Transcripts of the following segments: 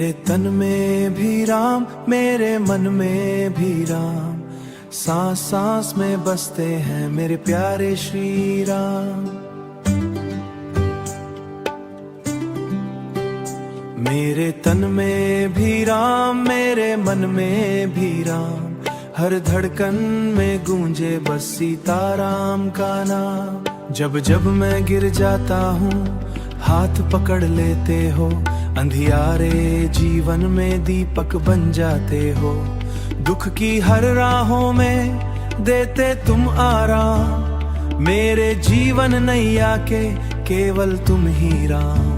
मेरे तन में भी राम, मेरे मन में भी राम, सांस सांस में बसते हैं मेरे प्यारे श्री राम। मेरे तन में भी राम, मेरे मन में भी राम, हर धड़कन में गूंजे बस सीताराम का नाम। जब जब मैं गिर जाता हूँ हाथ पकड़ लेते हो, अंधियारे जीवन में दीपक बन जाते हो। दुख की हर राहों में देते तुम आराम, मेरे जीवन नैया के केवल तुम ही राम।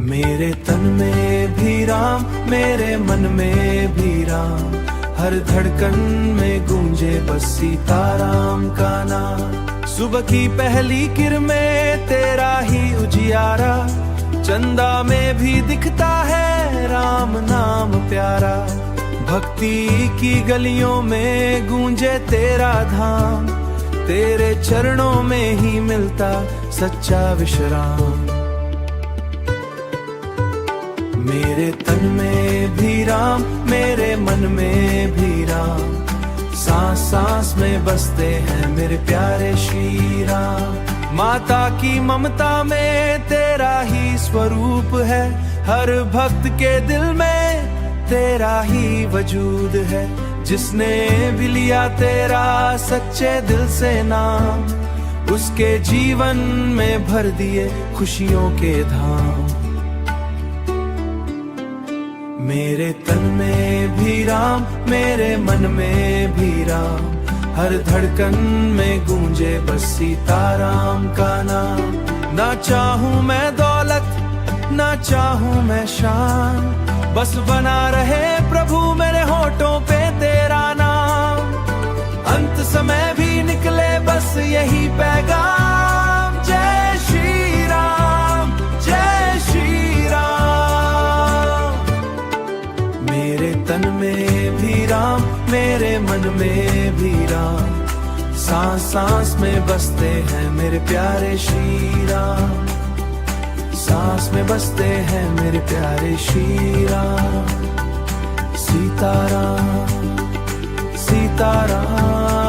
मेरे तन में भी राम, मेरे मन में भी राम, हर धड़कन में गूंजे बस सीताराम का नाम। सुबह की पहली किरणें तेरा ही उजियारा, चंदा में भी दिखता है राम नाम प्यारा। भक्ति की गलियों में गूंजे तेरा धाम, तेरे चरणों में ही मिलता सच्चा विश्राम। मेरे तन में भी राम, मेरे मन में भी राम, सांस सांस में बसते हैं मेरे प्यारे श्री राम। माता की ममता में तेरा ही स्वरूप है, हर भक्त के दिल में तेरा ही वजूद है। जिसने भी लिया तेरा सच्चे दिल से नाम, उसके जीवन में भर दिए खुशियों के धाम। मेरे तन में भी राम, मेरे मन में भी राम, हर धड़कन में गूंजे बस सीताराम का नाम। ना चाहूं मैं दौलत, ना चाहूं मैं शान, बस बना रहे प्रभु मेरे होठों पे तेरा नाम। अंत समय भी निकले बस यही पैगाम, जय श्री राम, जय श्री राम। मेरे तन में भी राम, मेरे मन में भी राम, सांस सांस में बसते हैं मेरे प्यारे श्री राम। सांस में बसते हैं मेरे प्यारे श्री राम। सीताराम सीताराम,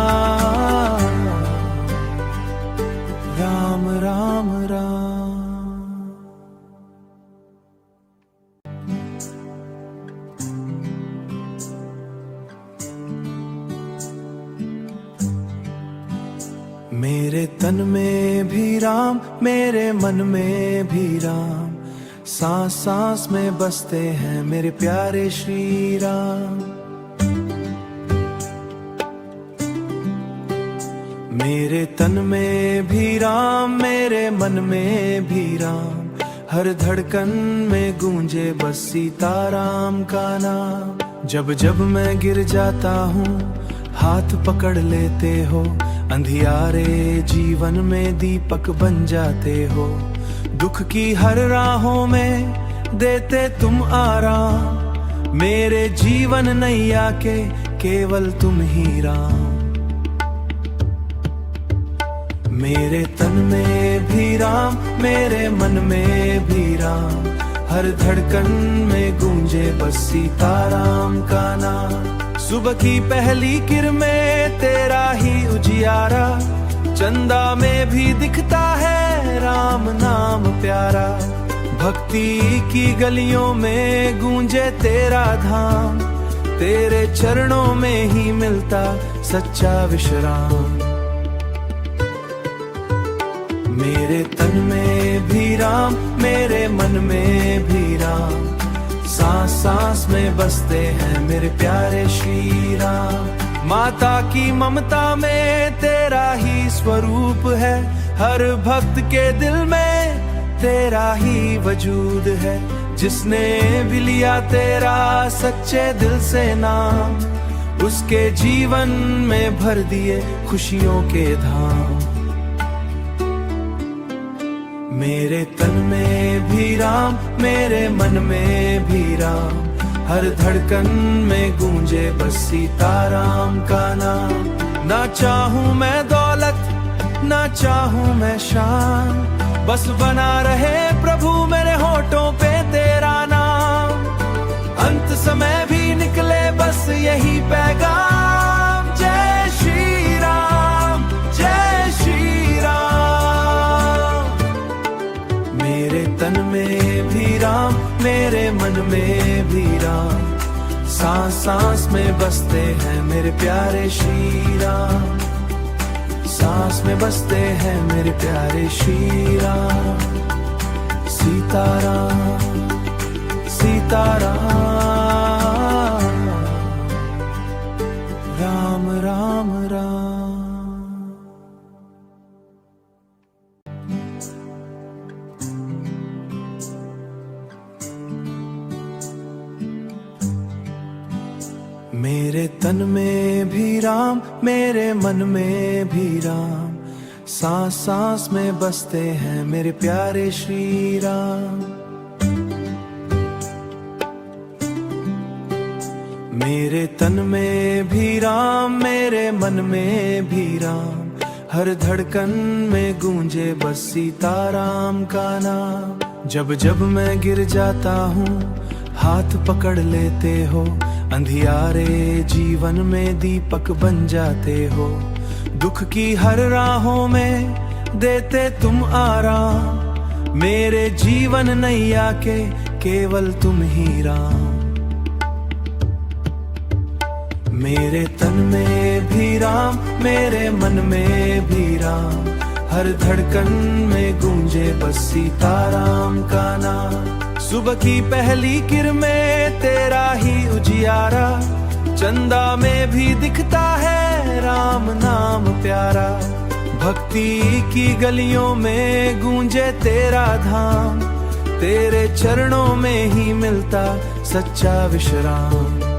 राम राम राम। मेरे तन में भी राम, मेरे मन में भी राम, सांस सांस में बसते हैं मेरे प्यारे श्री राम। मेरे तन में भी राम, मेरे मन में भी राम, हर धड़कन में गूंजे बस सीताराम का नाम। जब जब मैं गिर जाता हूँ हाथ पकड़ लेते हो, अंधियारे जीवन में दीपक बन जाते हो। दुख की हर राहों में देते तुम आराम, मेरे जीवन नैया के केवल तुम ही राम। मेरे तन में भी राम, मेरे मन में भी राम, हर धड़कन में गूंजे बस सीताराम का नाम। सुबह की पहली किरणें तेरा ही उजियारा, चंदा में भी दिखता है राम नाम प्यारा। भक्ति की गलियों में गूंजे तेरा धाम, तेरे चरणों में ही मिलता सच्चा विश्राम। मेरे तन में भी राम, मेरे मन में भी राम, सांस सांस में बसते हैं मेरे प्यारे श्री राम। माता की ममता में तेरा ही स्वरूप है, हर भक्त के दिल में तेरा ही वजूद है। जिसने भी लिया तेरा सच्चे दिल से नाम, उसके जीवन में भर दिए खुशियों के धाम। मेरे तन में भी राम, मेरे मन में भी राम, हर धड़कन में गूंजे बस सीताराम का नाम। ना चाहूं मैं दौलत, ना चाहूं मैं शान, बस बना रहे प्रभु मेरे होठों पे तेरा नाम। अंत समय भी निकले बस यही पैगाम, जय श्री राम, जय श्री राम। मेरे तन में भी राम, मेरे मन में भी राम, सांस सांस में बसते हैं मेरे प्यारे श्री राम। सांस में बसते हैं मेरे प्यारे श्री राम। सीताराम सीताराम, राम राम राम। मेरे तन में भी राम, मेरे मन में भी राम, सांस सांस में बसते हैं मेरे प्यारे श्री राम। मेरे तन में भी राम, मेरे मन में भी राम, हर धड़कन में गूंजे बस सीताराम का नाम। जब जब मैं गिर जाता हूँ हाथ पकड़ लेते हो, अंधियारे जीवन में दीपक बन जाते हो। दुख की हर राहों में देते तुम आराम, मेरे जीवन नैया के केवल तुम ही राम। मेरे तन में भी राम, मेरे मन में भी राम, हर धड़कन में गूंजे बस सीताराम का नाम। सुबह की पहली किरणें तेरा ही उजियारा, चंदा में भी दिखता है राम नाम प्यारा। भक्ति की गलियों में गूंजे तेरा धाम, तेरे चरणों में ही मिलता सच्चा विश्राम।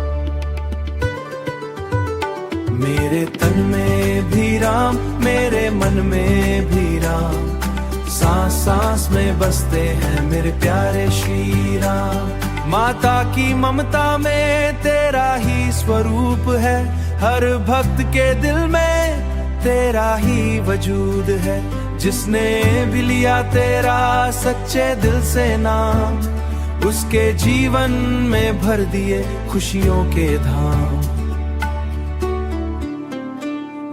मेरे तन में भी राम, मेरे मन में भी राम, सांस सांस में बसते हैं मेरे प्यारे श्री राम। माता की ममता में तेरा ही स्वरूप है, हर भक्त के दिल में तेरा ही वजूद है। जिसने भी लिया तेरा सच्चे दिल से नाम, उसके जीवन में भर दिए खुशियों के धाम।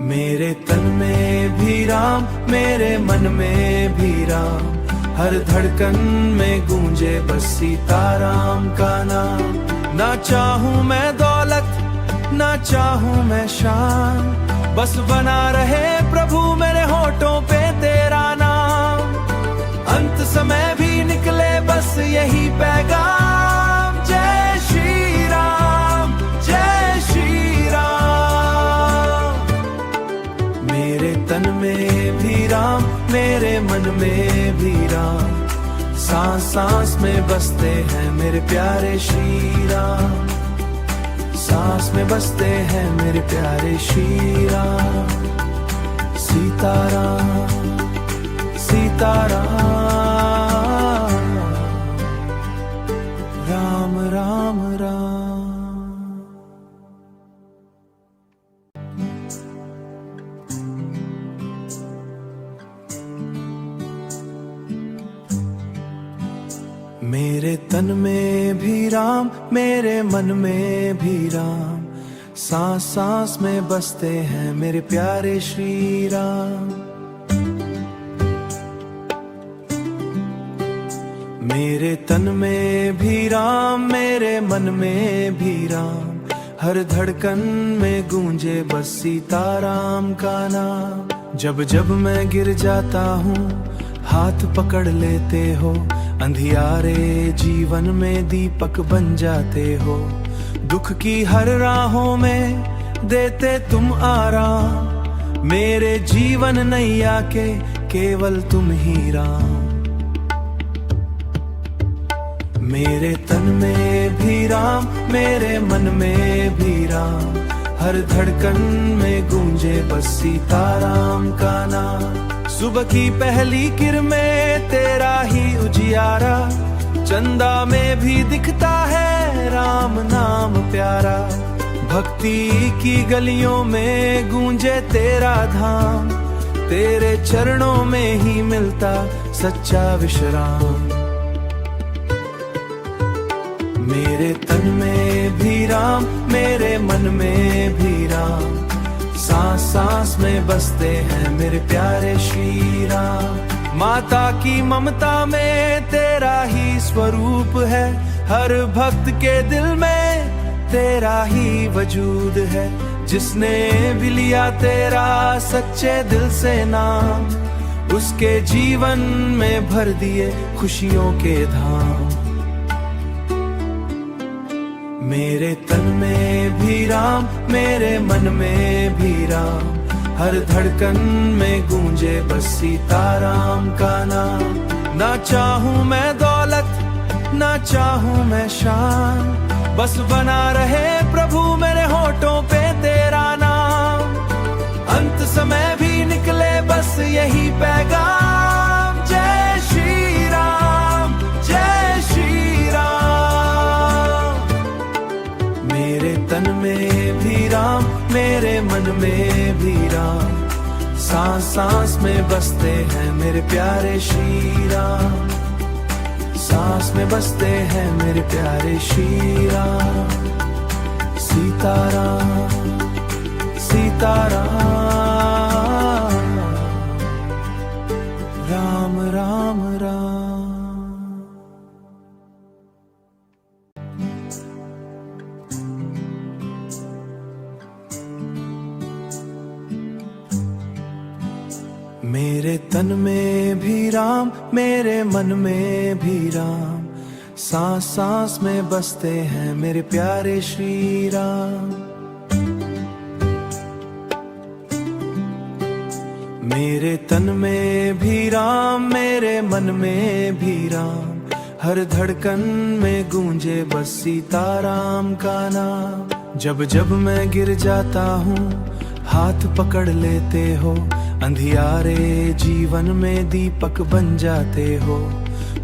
मेरे तन में भी राम, मेरे मन में भी राम, हर धड़कन में गूंजे बस सीताराम का नाम। ना चाहूं मैं दौलत, ना चाहूं मैं शान, बस बना रहे प्रभु मेरे होठों पे तेरा नाम। अंत समय भी निकले बस यही पैगाम, जय श्री राम, जय श्री राम। मेरे तन में भी राम, मेरे मन में भी राम, सांस सांस में बसते हैं मेरे प्यारे श्री राम। सांस में बसते हैं मेरे प्यारे श्री राम। सीताराम सीताराम, राम राम राम। मेरे तन में भी राम, मेरे मन में भी राम, सांस सांस में बसते हैं मेरे प्यारे श्री राम। मेरे तन में भी राम, मेरे मन में भी राम, हर धड़कन में गूंजे बस सीताराम का नाम। जब जब मैं गिर जाता हूँ हाथ पकड़ लेते हो, अंधियारे जीवन में दीपक बन जाते हो। दुख की हर राहों में देते तुम आराम, मेरे जीवन नैया के केवल तुम ही राम। मेरे तन में भी राम, मेरे मन में भी राम, हर धड़कन में गूंजे बस सीताराम का नाम। सुबह की पहली किरणें तेरा ही उजियारा, चंदा में भी दिखता है राम नाम प्यारा। भक्ति की गलियों में गूंजे तेरा धाम, तेरे चरणों में ही मिलता सच्चा विश्राम। मेरे तन में भी राम, मेरे मन में भी राम, सांस सांस में बसते हैं मेरे प्यारे श्री राम। माता की ममता में तेरा ही स्वरूप है, हर भक्त के दिल में तेरा ही वजूद है। जिसने भी लिया तेरा सच्चे दिल से नाम, उसके जीवन में भर दिए खुशियों के धाम। मेरे तन में भी राम, मेरे मन में भी राम, हर धड़कन में गूंजे बस सीताराम का नाम। ना चाहूं मैं दौलत, ना चाहूं मैं शान, बस बना रहे प्रभु मेरे होठों पे तेरा नाम। अंत समय भी निकले बस यही पैगाम, जय श्री राम, जय श्री राम। मेरे तन में भी राम, मेरे मन में भी राम, सांस सांस में बसते हैं मेरे प्यारे श्री राम। सांस में बसते हैं मेरे प्यारे श्री राम। सीताराम, सीताराम, राम राम राम। मेरे तन में भी राम, मेरे मन में भी राम, सांस सांस में बसते हैं मेरे प्यारे श्री राम। मेरे तन में भी राम, मेरे मन में भी राम, हर धड़कन में गूंजे बस सीताराम का नाम। जब जब मैं गिर जाता हूँ हाथ पकड़ लेते हो, अंधियारे जीवन में दीपक बन जाते हो।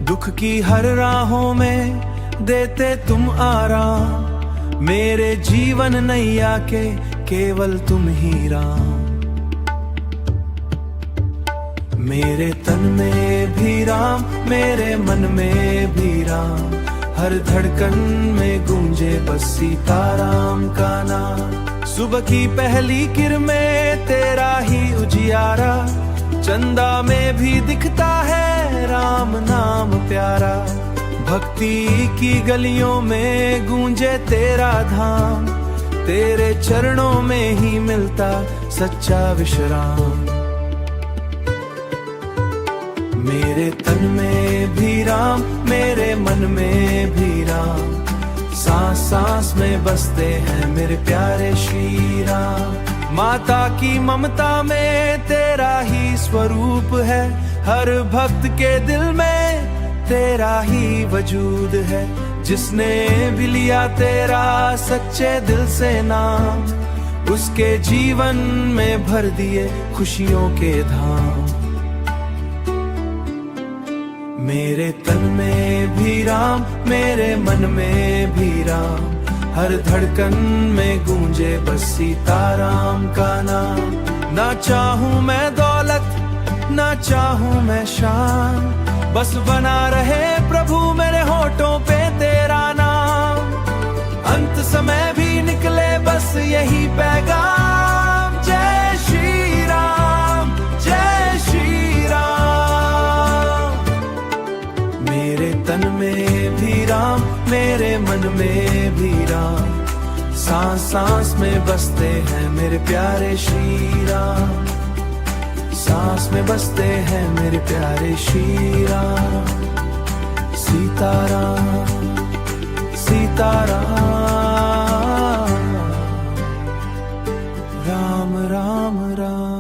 दुख की हर राहों में देते तुम आराम, मेरे जीवन नैया के केवल तुम ही राम। मेरे तन में भी राम, मेरे मन में भी राम, हर धड़कन में गूंजे बस सीताराम का नाम। सुबह की पहली किरण में तेरा ही उजियारा, चंदा में भी दिखता है राम नाम प्यारा। भक्ति की गलियों में गूंजे तेरा धाम, तेरे चरणों में ही मिलता सच्चा विश्राम। मेरे तन में भी राम, मेरे मन में भी राम, सांस सांस में बसते हैं मेरे प्यारे श्री राम। माता की ममता में तेरा ही स्वरूप है, हर भक्त के दिल में तेरा ही वजूद है। जिसने भी लिया तेरा सच्चे दिल से नाम, उसके जीवन में भर दिए खुशियों के धाम। मेरे तन में भी राम, मेरे मन में भी राम, हर धड़कन में गूंजे बस सीताराम का नाम। ना चाहूं मैं दौलत, ना चाहूं मैं शान, बस बना रहे प्रभु मेरे होठों पे तेरा नाम। अंत समय भी निकले बस यही पैगाम, जय श्री राम, जय श्री राम। मेरे तन में भी राम, मेरे मन में भी राम, सांस सांस में बसते हैं मेरे प्यारे श्री राम। सांस में बसते हैं मेरे प्यारे श्री राम। सीताराम, सीताराम, राम राम राम।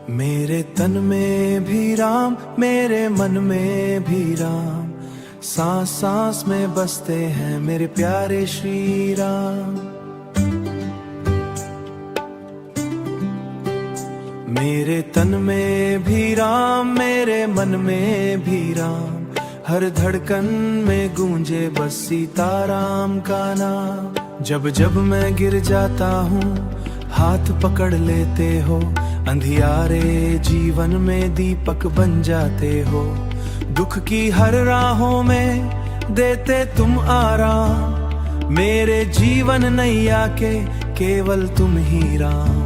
मेरे तन में भी राम, मेरे मन में भी राम, सांस सांस में बसते हैं मेरे प्यारे श्री राम। मेरे तन में भी राम, मेरे मन में भी राम, हर धड़कन में गूंजे बस सीताराम का नाम। जब जब मैं गिर जाता हूँ हाथ पकड़ लेते हो, अंधियारे जीवन में दीपक बन जाते हो। दुख की हर राहों में देते तुम आराम, मेरे जीवन नैया के केवल तुम ही राम।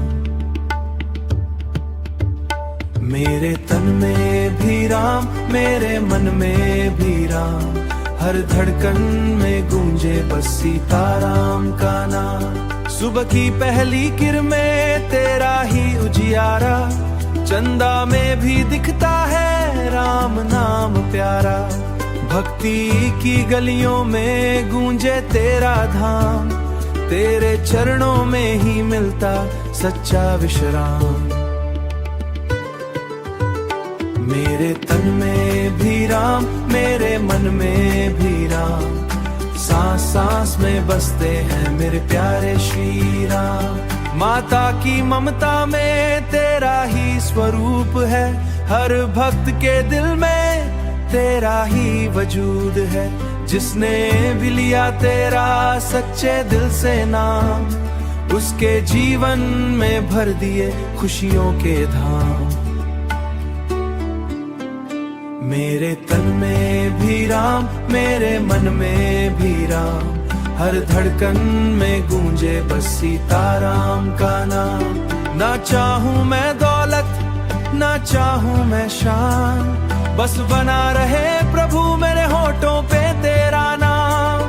मेरे तन में भी राम, मेरे मन में भी राम, हर धड़कन में गूंजे बस सीताराम का नाम। सुबह की पहली किरणें तेरा ही उजियारा, चंदा में भी दिखता है राम नाम प्यारा। भक्ति की गलियों में गूंजे तेरा धाम, तेरे चरणों में ही मिलता सच्चा विश्राम। मेरे तन में भी राम, मेरे मन में भी राम, सांस सांस में बसते हैं मेरे प्यारे श्री राम। माता की ममता में तेरा ही स्वरूप है, हर भक्त के दिल में तेरा ही वजूद है। जिसने भी लिया तेरा सच्चे दिल से नाम, उसके जीवन में भर दिए खुशियों के धाम। मेरे तन में भी राम, मेरे मन में भी राम, हर धड़कन में गूंजे बस सीताराम का नाम। ना चाहूं मैं दौलत, ना चाहूं मैं शान, बस बना रहे प्रभु मेरे होठों पे तेरा नाम।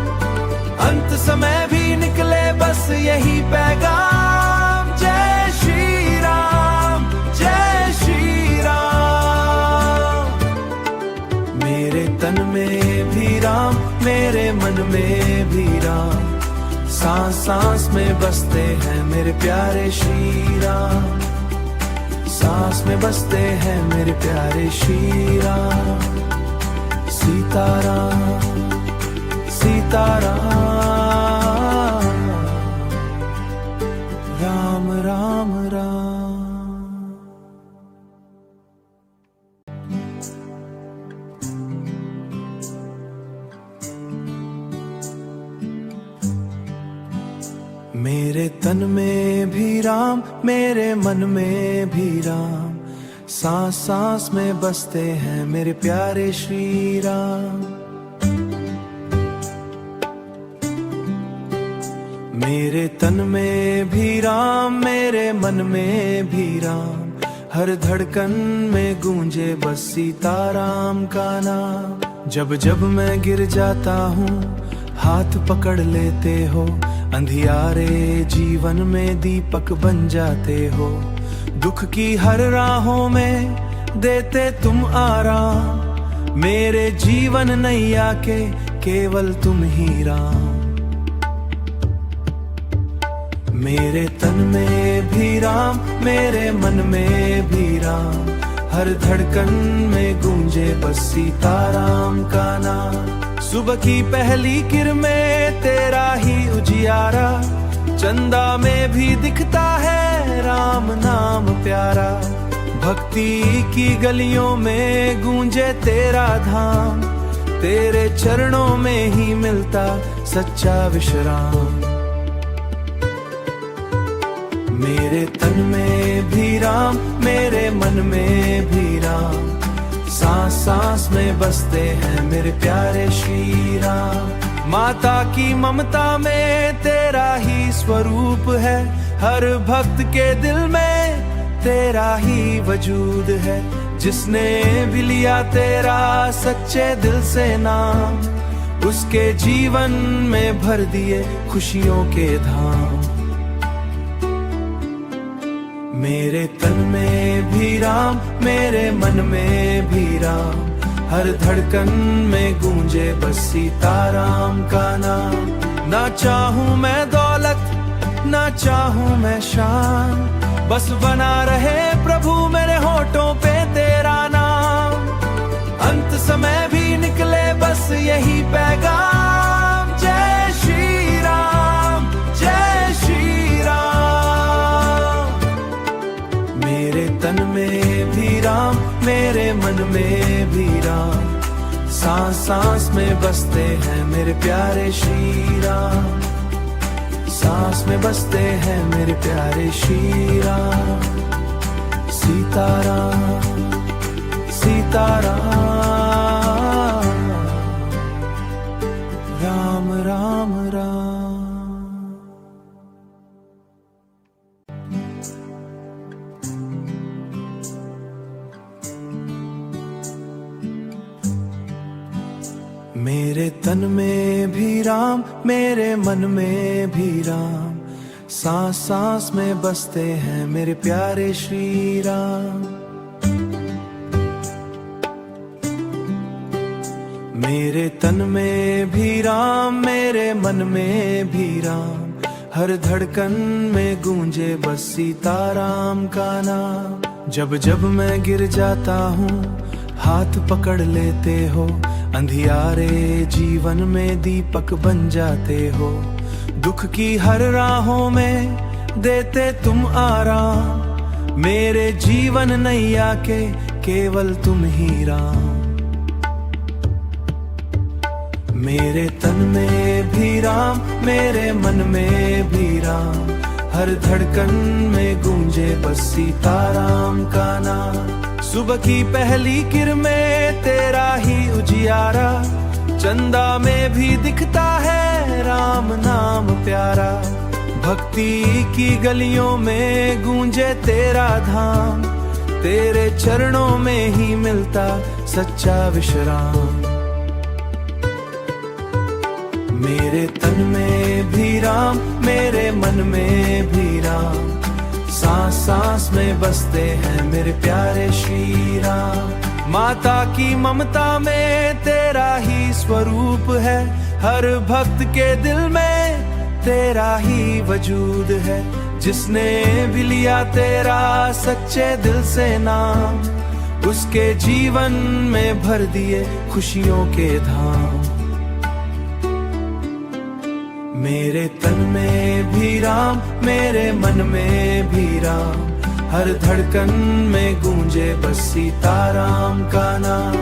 अंत समय भी निकले बस यही पैगाम, जय श्री राम, जय श्री राम। मेरे तन में भी राम, मेरे मन में भी राम, सांस सांस में बसते हैं मेरे प्यारे श्री राम। सांस में बसते हैं मेरे प्यारे श्री राम। सीताराम सीताराम, राम राम राम। मेरे तन में भी राम, मेरे मन में भी राम, सांस सांस में बसते हैं मेरे प्यारे श्री राम। मेरे तन में भी राम, मेरे मन में भी राम, हर धड़कन में गूंजे बस सीताराम का नाम। जब जब मैं गिर जाता हूँ हाथ पकड़ लेते हो, अंधियारे जीवन में दीपक बन जाते हो। दुख की हर राहों में देते तुम आराम, मेरे जीवन नैया के केवल तुम ही राम। मेरे तन में भी राम, मेरे मन में भी राम, हर धड़कन में गूंजे बस सीताराम का नाम। सुबह की पहली किरणें तेरा ही उजियारा, चंदा में भी दिखता है राम नाम प्यारा। भक्ति की गलियों में गूंजे तेरा धाम, तेरे चरणों में ही मिलता सच्चा विश्राम। मेरे तन में भी राम, मेरे मन में भी राम, सांस सांस में बसते हैं मेरे प्यारे श्री राम। माता की ममता में तेरा ही स्वरूप है, हर भक्त के दिल में तेरा ही वजूद है। जिसने भी लिया तेरा सच्चे दिल से नाम, उसके जीवन में भर दिए खुशियों के धाम। मेरे तन में भी राम, मेरे मन में भी राम, हर धड़कन में गूंजे बस सीताराम का नाम। ना चाहूं मैं दौलत, ना चाहूं मैं शान, बस बना रहे प्रभु मेरे होठों पे तेरा नाम। अंत समय भी निकले बस यही पैगाम, जय श्री राम, जय श्री राम। मेरे तन में भी राम, मेरे मन में भी राम, सांस सांस में बसते हैं मेरे प्यारे श्री राम, सांस में बसते हैं मेरे प्यारे श्री राम। सीताराम सीताराम, राम राम राम। मेरे तन में भी राम, मेरे मन में भी राम, सांस सांस में बसते हैं मेरे प्यारे श्री राम। मेरे तन में भी राम, मेरे मन में भी राम, हर धड़कन में गूंजे बस सीताराम का नाम। जब जब मैं गिर जाता हूँ हाथ पकड़ लेते हो, अंधियारे जीवन में दीपक बन जाते हो। दुख की हर राहों में देते तुम आराम, मेरे जीवन नैया के केवल तुम ही राम। मेरे तन में भी राम, मेरे मन में भी राम, हर धड़कन में गूंजे बस सीताराम का नाम। सुबह की पहली किरणें तेरा ही उजियारा, चंदा में भी दिखता है राम नाम प्यारा। भक्ति की गलियों में गूंजे तेरा धाम, तेरे चरणों में ही मिलता सच्चा विश्राम। मेरे तन में भी राम, मेरे मन में भी राम, सांस सांस में बसते हैं मेरे प्यारे श्री राम। माता की ममता में तेरा ही स्वरूप है, हर भक्त के दिल में तेरा ही वजूद है। जिसने भी लिया तेरा सच्चे दिल से नाम, उसके जीवन में भर दिए खुशियों के धाम। मेरे तन में भी राम, मेरे मन में भी राम, हर धड़कन में गूंजे बस सीताराम का नाम।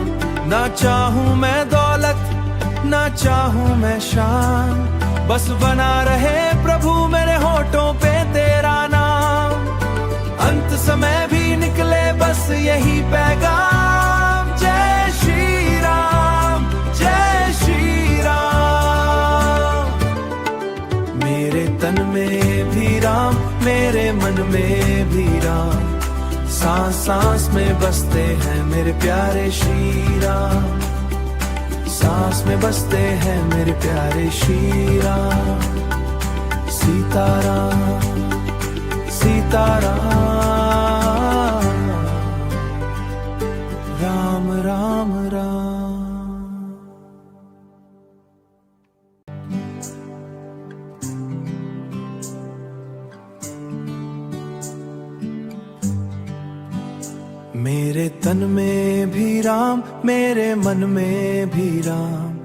ना चाहूं मैं दौलत, ना चाहूं मैं शान, बस बना रहे प्रभु मेरे होठों पे तेरा नाम। अंत समय भी निकले बस यही पैगाम, जय श्री राम, जय श्री राम। मेरे तन में भी राम, मेरे मन में भी राम, सांस सांस में बसते हैं मेरे प्यारे श्री राम। सांस में बसते हैं मेरे प्यारे श्री राम। सीताराम सीताराम, राम राम राम। मेरे तन में भी राम, मेरे मन में भी राम,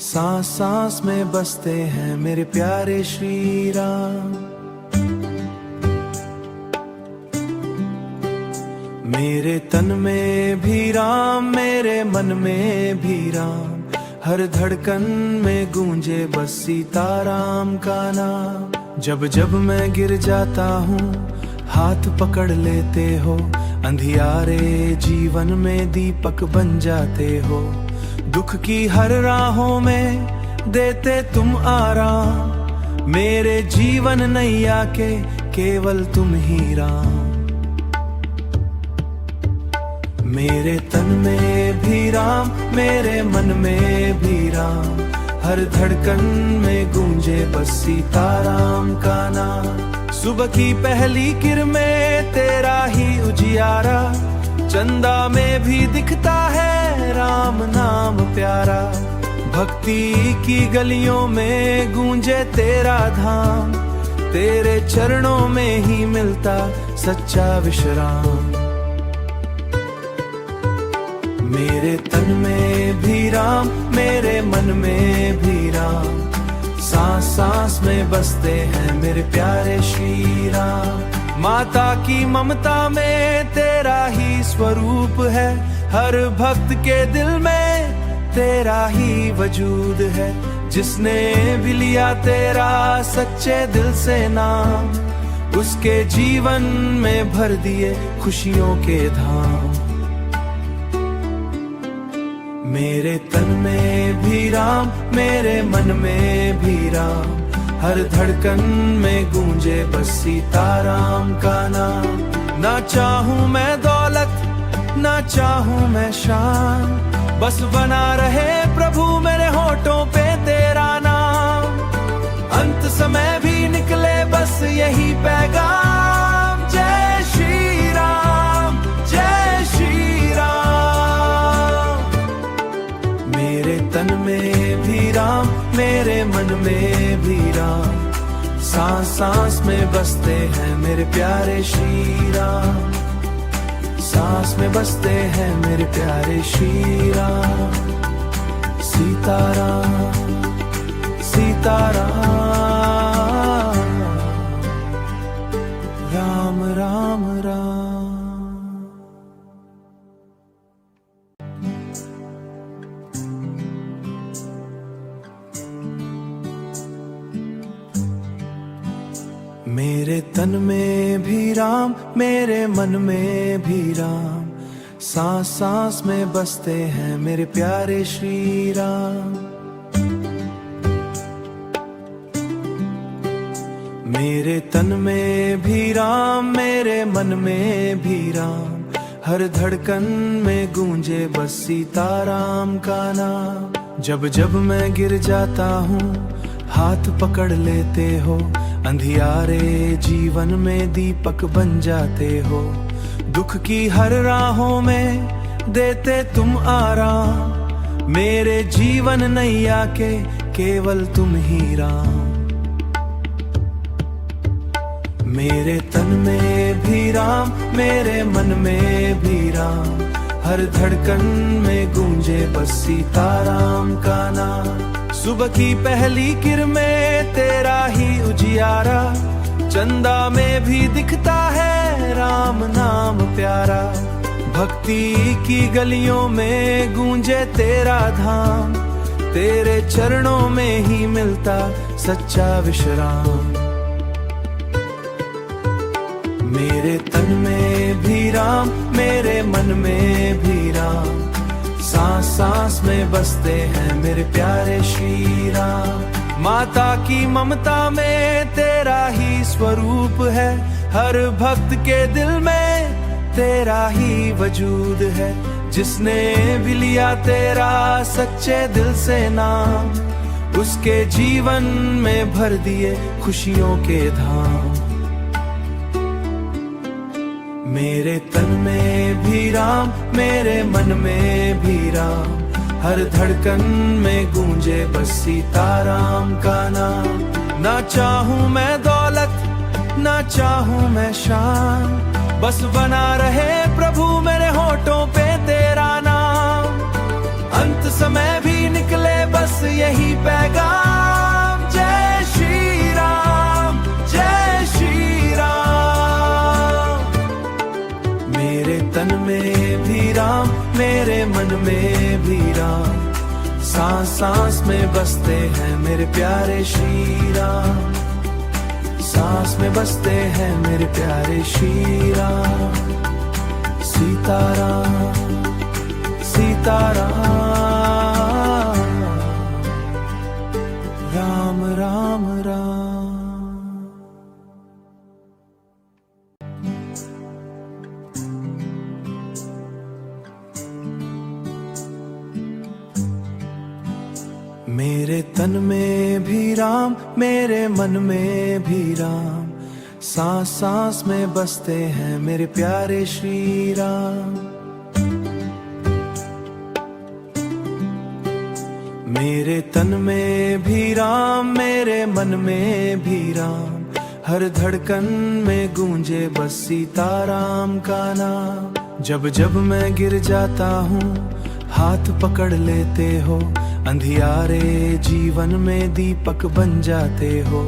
सांस सांस में बसते हैं मेरे प्यारे श्री राम। मेरे तन में भी राम, मेरे मन में भी राम, हर धड़कन में गूंजे बस सीताराम का नाम। जब जब मैं गिर जाता हूँ हाथ पकड़ लेते हो, अंधियारे जीवन में दीपक बन जाते हो। दुख की हर राहों में देते तुम आराम, मेरे जीवन नैया के केवल तुम ही राम। मेरे तन में भी राम, मेरे मन में भी राम, हर धड़कन में गूंजे बस सीताराम का नाम। सुबह की पहली किरणें तेरा ही उजियारा, चंदा में भी दिखता है राम नाम प्यारा। भक्ति की गलियों में गूंजे तेरा धाम, तेरे चरणों में ही मिलता सच्चा विश्राम। मेरे तन में भी राम, मेरे मन में भी राम, सांस सांस में बसते हैं मेरे प्यारे श्री राम। माता की ममता में तेरा ही स्वरूप है, हर भक्त के दिल में तेरा ही वजूद है। जिसने भी लिया तेरा सच्चे दिल से नाम, उसके जीवन में भर दिए खुशियों के धाम। मेरे तन में भी राम, मेरे मन में भी राम, हर धड़कन में गूंजे बस सीताराम का नाम। ना चाहूं मैं दौलत, ना चाहूं मैं शान, बस बना रहे प्रभु मेरे होठों पे तेरा नाम। अंत समय भी निकले बस यही पैगाम, जय श्री राम, जय श्री राम। मेरे तन में भी राम, मेरे मन में भी राम, सांस सांस में बसते हैं मेरे प्यारे श्री राम। सांस में बसते हैं मेरे प्यारे श्री राम। सीताराम, सीताराम, राम राम राम। मेरे तन में भी राम, मेरे मन में भी राम, सांस सांस में बसते हैं मेरे प्यारे श्री राम। मेरे तन में भी राम, मेरे मन में भी राम, हर धड़कन में गूंजे बस सीताराम का नाम। जब जब मैं गिर जाता हूँ हाथ पकड़ लेते हो, अंधियारे जीवन में दीपक बन जाते हो। दुख की हर राहों में देते तुम आराम, मेरे जीवन नैया के केवल तुम ही राम। मेरे तन में भी राम, मेरे मन में भी राम, हर धड़कन में गूंजे बस सीताराम का नाम। सुबह की पहली किरणें तेरा ही उजियारा, चंदा में भी दिखता है राम नाम प्यारा। भक्ति की गलियों में गूंजे तेरा धाम, तेरे चरणों में ही मिलता सच्चा विश्राम। मेरे तन में भी राम, मेरे मन में भी राम, सांस सांस में बसते हैं मेरे प्यारे श्री राम। माता की ममता में तेरा ही स्वरूप है, हर भक्त के दिल में तेरा ही वजूद है। जिसने भी लिया तेरा सच्चे दिल से नाम, उसके जीवन में भर दिए खुशियों के धाम। मेरे तन में भी राम, मेरे मन में भी राम, हर धड़कन में गूंजे बस सीताराम का नाम। ना चाहूं मैं दौलत, ना चाहूं मैं शान, बस बना रहे प्रभु मेरे होठों पे तेरा नाम। अंत समय भी निकले बस यही पैगाम, जय श्री राम, जय श्री राम। मेरे तन में भी राम, मेरे मन में भी राम, सांस सांस में बसते हैं मेरे प्यारे श्री राम। सांस में बसते हैं मेरे प्यारे श्री राम। सीताराम, सीताराम, राम राम राम। मेरे तन में भी राम, मेरे मन में भी राम, सांस सांस में बसते हैं मेरे प्यारे श्री राम। मेरे तन में भी राम, मेरे मन में भी राम, हर धड़कन में गूंजे बस सीताराम का नाम। जब जब मैं गिर जाता हूँ हाथ पकड़ लेते हो, अंधियारे जीवन में दीपक बन जाते हो।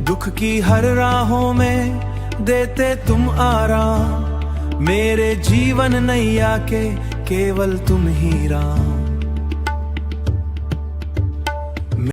दुख की हर राहों में देते तुम आराम, मेरे जीवन नैया के केवल तुम ही राम।